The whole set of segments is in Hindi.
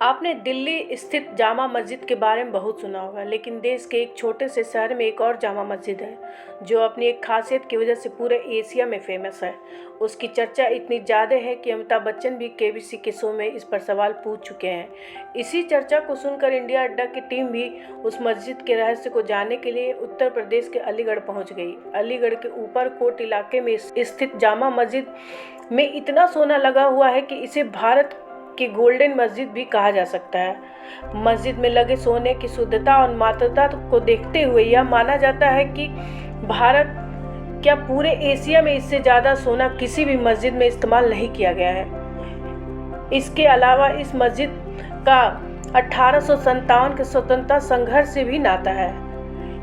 आपने दिल्ली स्थित जामा मस्जिद के बारे में बहुत सुना होगा, लेकिन देश के एक छोटे से शहर में एक और जामा मस्जिद है जो अपनी एक खासियत की वजह से पूरे एशिया में फेमस है। उसकी चर्चा इतनी ज़्यादा है कि अमिताभ बच्चन भी केबीसी के शो में इस पर सवाल पूछ चुके हैं। इसी चर्चा को सुनकर इंडिया अड्डा की टीम भी उस मस्जिद के रहस्य को जानने के लिए उत्तर प्रदेश के अलीगढ़ पहुँच गई। अलीगढ़ के ऊपरकोट इलाके में स्थित जामा मस्जिद में इतना सोना लगा हुआ है कि इसे भारत कि गोल्डन मस्जिद भी कहा जा सकता है। मस्जिद में लगे सोने की शुद्धता और मात्रता को देखते हुए यह माना जाता है कि भारत क्या पूरे एशिया में इससे ज़्यादा सोना किसी भी मस्जिद में इस्तेमाल नहीं किया गया है। इसके अलावा इस मस्जिद का 1857 के स्वतंत्रता संघर्ष से भी नाता है।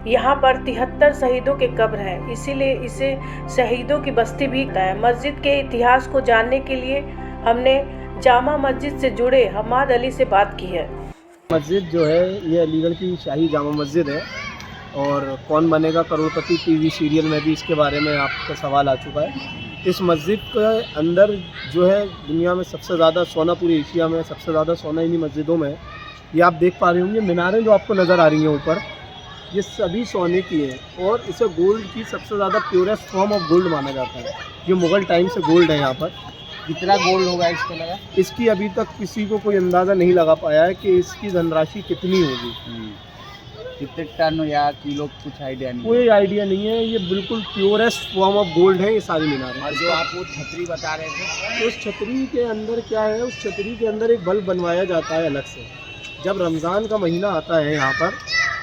यहाँ पर 73 शहीदों के कब्र हैं, इसीलिए इसे शहीदों की बस्ती भी कहता है। मस्जिद के इतिहास को जानने के लिए हमने जामा मस्जिद से जुड़े हमाद अली से बात की है। मस्जिद जो है ये अलीगढ़ की शाही जामा मस्जिद है और कौन बनेगा करोड़पति टीवी सीरियल में भी इसके बारे में आपका सवाल आ चुका है। इस मस्जिद के अंदर जो है दुनिया में सबसे ज़्यादा सोना, पूरी एशिया में सबसे ज़्यादा सोना इन्हीं मस्जिदों में है। ये आप देख पा रहे होंगे मीनारें जो आपको नज़र आ रही हैं ऊपर, ये सभी सोने की है और इसे गोल्ड की सबसे ज़्यादा प्योरेस्ट फॉर्म ऑफ गोल्ड माना जाता है। ये मुग़ल टाइम से गोल्ड है। यहाँ पर कितना गोल्ड होगा इसके लगा? इसकी अभी तक किसी को कोई अंदाज़ा नहीं लगा पाया है कि इसकी धनराशि कितनी होगी। कितने टन या किलो कुछ आइडिया नहीं? कोई आइडिया नहीं है। ये बिल्कुल प्योरेस्ट फॉर्म ऑफ गोल्ड है ये सारी मीनारें। और जो आप वो छतरी बता रहे थे, तो उस छतरी के अंदर क्या है, उस छतरी के अंदर एक बल्ब बनवाया जाता है अलग से। जब रमज़ान का महीना आता है यहाँ पर,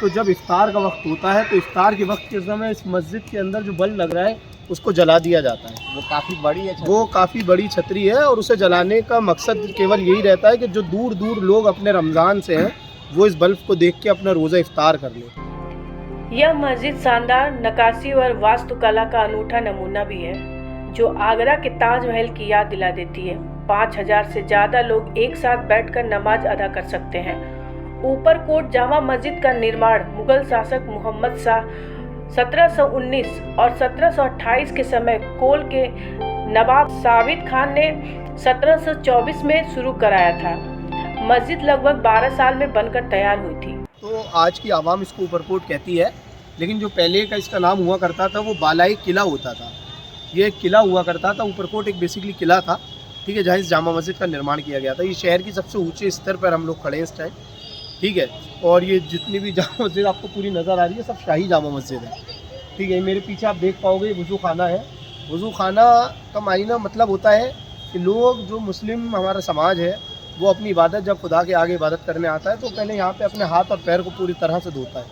तो जब इफ्तार का वक्त होता है तो इफ्तार के वक्त के समय इस मस्जिद के अंदर जो बल्ब लग रहा है उसको जला दिया जाता है। वो काफ़ी बड़ी है छतरी। वो काफ़ी बड़ी छतरी है और उसे जलाने का मकसद केवल यही रहता है कि जो दूर दूर लोग अपने रमज़ान से हैं वो इस बल्ब को देख के अपना रोज़ा इफ्तार कर लें। यह मस्जिद शानदार नक्काशी और वास्तुकला का अनूठा नमूना भी है जो आगरा के ताजमहल की याद दिला देती है। 5000 से ज़्यादा लोग एक साथ बैठकर नमाज अदा कर सकते हैं। ऊपरकोट जामा मस्जिद का निर्माण मुगल शासक मोहम्मद शाह 1719 और 1728 के समय कोल के नवाब साबित खान ने 1724 में शुरू कराया था। मस्जिद लगभग 12 साल में बनकर तैयार हुई थी। तो आज की आवाम इसको ऊपरकोट कहती है, लेकिन जो पहले का इसका नाम हुआ करता था वो बालाई किला होता था। ये एक किला हुआ करता था। ऊपरकोट एक बेसिकली किला था, ठीक है, जहाँ इस जामा मस्जिद का निर्माण किया गया था। ये शहर की सबसे ऊँचे स्तर पर हम लोग खड़े हैं इस टाइम, ठीक है। और ये जितनी भी जामा मस्जिद आपको पूरी नज़र आ रही है सब शाही जामा मस्जिद है, ठीक है। मेरे पीछे आप देख पाओगे ये वज़ू खाना है। वज़ू खाना का मायना मतलब होता है कि लोग जो मुस्लिम हमारा समाज है वो अपनी इबादत जब खुदा के आगे इबादत करने आता है तो पहले यहाँ पे अपने हाथ और पैर को पूरी तरह से धोता है,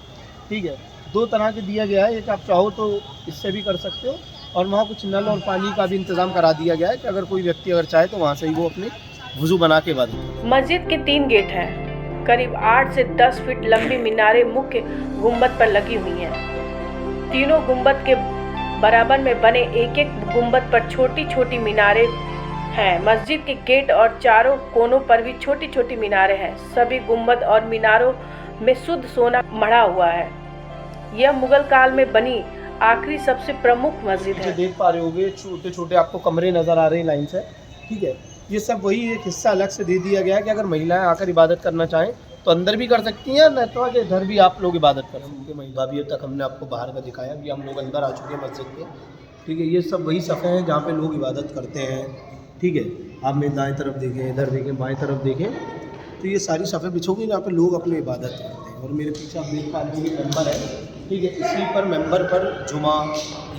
ठीक है। 2 तरह के दिया गया है, एक आप चाहो तो इससे भी कर सकते हो और वहाँ कुछ नल और पानी का भी इंतज़ाम करा दिया गया है कि अगर कोई व्यक्ति अगर चाहे तो वहाँ से ही वो अपनी वज़ू बना के इबादत करे। मस्जिद के 3 गेट हैं। करीब 8 से 10 फीट लंबी मीनारें मुख्य गुंबद पर लगी हुई हैं। तीनों गुंबद के बराबर में बने एक एक गुंबद पर छोटी छोटी मीनारें हैं। मस्जिद के गेट और चारों कोनों पर भी छोटी छोटी मीनारें हैं। सभी गुंबद और मीनारों में शुद्ध सोना मढ़ा हुआ है। यह मुगल काल में बनी आखिरी सबसे प्रमुख मस्जिद है। देख पा रहे होगे छोटे छोटे आपको कमरे नज़र आ रहे हैं लाइन से, ठीक है। ये सब वही एक हिस्सा अलग से दे दिया गया है कि अगर महिलाएं आकर इबादत करना चाहें तो अंदर भी कर सकती हैं, न तो कि इधर भी आप लोग इबादत करें। उनके महिला भी अब तक हमने आपको बाहर का दिखाया, अभी हम लोग अंदर आ चुके हैं मस्जिद के, ठीक है। ये सब वही सफ़े हैं जहाँ पे लोग इबादत करते हैं, ठीक है। आप मेरे दाएं तरफ देखें, इधर देखें, बाएं तरफ देखें, तो ये सारी सफ़े बिछोगे जहाँ पे लोग अपनी इबादत करते हैं। और मेरे पीछे आप देख पा रहे हैं मेंबर है, ठीक है। इसी पर मेंबर पर जुमा,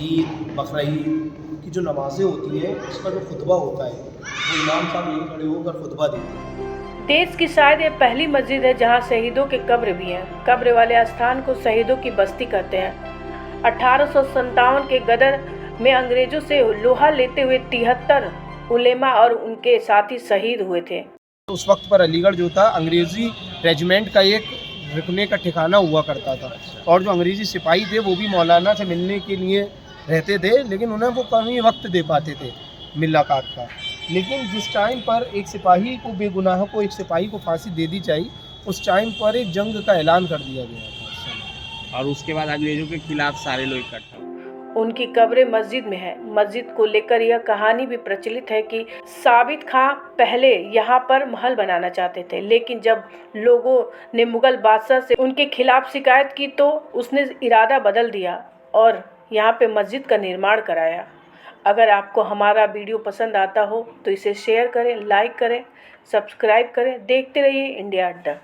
ईद, बकरा ईद की जो नमाज़ें होती हैं उसका जो खुतबा होता है वो इमाम साहब यहीं खड़े होकर खुतबा देते हैं। देश की शायद ये पहली मस्जिद है जहां शहीदों के कब्र भी हैं। कब्र वाले स्थान को शहीदों की बस्ती कहते हैं। 1857 के गदर में अंग्रेजों से लोहा लेते हुए 73 उलेमा और उनके साथी शहीद हुए थे। उस वक्त पर अलीगढ़ जो था अंग्रेज़ी रेजिमेंट का एक रुकने का ठिकाना हुआ करता था और जो अंग्रेज़ी सिपाही थे वो भी मौलाना से मिलने के लिए रहते थे, लेकिन उन्हें वो कम ही वक्त दे पाते थे मुलाकात का। लेकिन जिस टाइम पर एक सिपाही को, बेगुनाह को एक सिपाही को फांसी दे दी चाहिए, उस टाइम पर एक जंग का ऐलान कर दिया गया था। और उसके बाद अंग्रेजों के खिलाफ सारे लोग इकट्ठा। उनकी कब्र मस्जिद में है। मस्जिद को लेकर यह कहानी भी प्रचलित है कि साबित खां पहले यहाँ पर महल बनाना चाहते थे, लेकिन जब लोगों ने मुगल बादशाह से उनके खिलाफ शिकायत की तो उसने इरादा बदल दिया और यहाँ पे मस्जिद का निर्माण कराया। अगर आपको हमारा वीडियो पसंद आता हो तो इसे शेयर करें, लाइक करें, सब्सक्राइब करें। देखते रहिए इंडिया अड्डा।